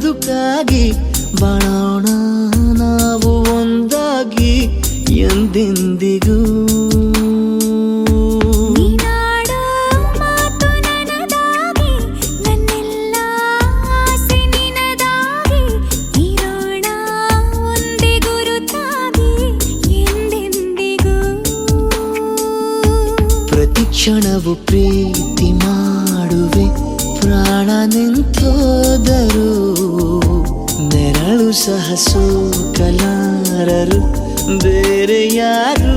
ಬದುಕಾಗಿ ಬಾಳೋಣ ನಾವು ಒಂದಾಗಿ ಎಂದೆಂದಿಗೂ. ನೀನಾಡೋ ಮಾತು ನನದಾಗಿ, ನನ್ನೆಲ್ಲ ಆಸೆ ನಿನದಾಗಿ, ಇರೋಣ ಒಂದೇ ಗುರುತಾಗಿ ಎಂದೆಂದಿಗೂ. ಪ್ರತಿ ಕ್ಷಣವು ಪ್ರೀತಿ ಮಾಡುವೆ, ಪ್ರಾಣ ನಿಂತೋದರು ನೆರಳು ಸಹ ಸೋಕಲಾರರು ಬೇರೆ ಯಾರು.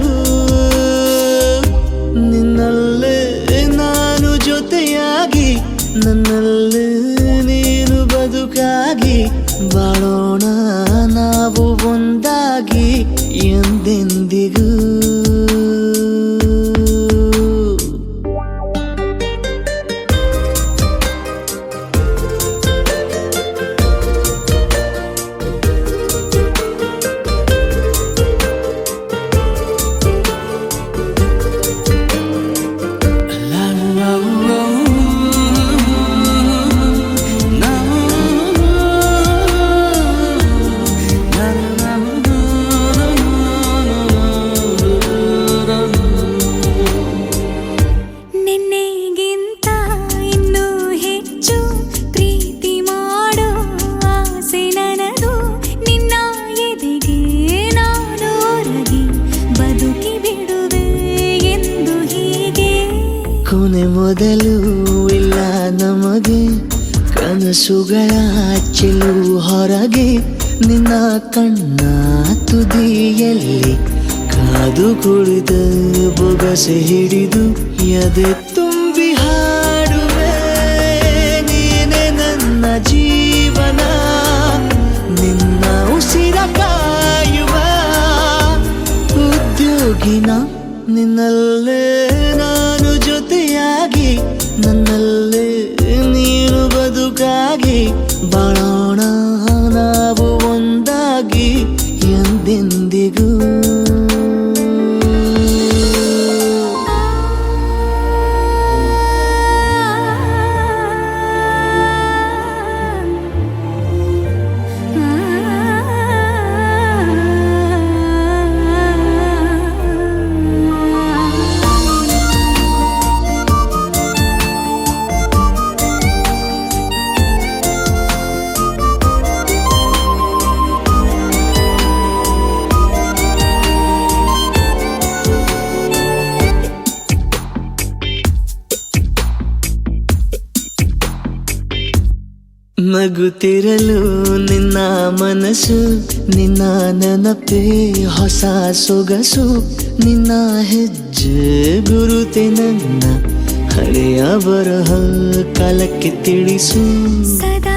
ನಿನ್ನಲ್ಲೇ ನಾನು ಜೊತೆಯಾಗಿ, ನನ್ನಲ್ಲೇ ನೀನು ಬದುಕಾಗಿ ಬಾಳೋಣ ನಾವು ಒಂದಾಗಿ ಎಂದೆಂದಿಗೂ. ನಿನ್ನೆಗಿಂತ ಇನ್ನೂ ಹೆಚ್ಚು ಪ್ರೀತಿ ಮಾಡೋ ಆಸೆ ನನದು, ನಿನ್ನ ಎದೆಗೆ ನಾನು ಒರಗಿ ಬದುಕಿ ಬಿಡುವೆ ಎಂದು ಹೀಗೆ. ಕೊನೆ ಮೊದಲು ಇಲ್ಲ ನಮಗೆ, ಕನಸುಗಳ ಚೆಲು ಹೊರಗೆ ನಿನ್ನ ಕಣ್ಣ ತುದಿಯಲ್ಲಿ ಕಾದು ಕುಳಿತ ಬೊಗಸೆ ಹಿಡಿದು ಎದೆ ತುಂಬಿ ಹಾಡುವೆ. ನೀನೆ ನನ್ನ ಜೀವನ, ನಿನ್ನ ಉಸಿರ ಕಾಯುವ ಉದ್ಯೋಗಿನ. ನಿನ್ನಲ್ಲೇ ನಾನು ಜೊತೆಯಾಗಿ, ನನ್ನಲ್ಲೇ ನೀನು ಬದುಕಾಗಿ ಬಾಳೋಣ ನಾವು ಒಂದಾಗಿ ಎಂದೆಂದಿಗೂ. ನಗುತ್ತಿರಲು ನಿನ್ನ ಮನಸ್ಸು, ನಿನ್ನ ನೆನಪೇ ಹೊಸ ಸೊಗಸು, ನಿನ್ನ ಹೆಜ್ಜೆ ಗುರುತೆ ನನ್ನ ಹಳೆಯ ಬರಹ ಕಾಲಕ್ಕೆ ತಿಳಿಸು. ಸದಾ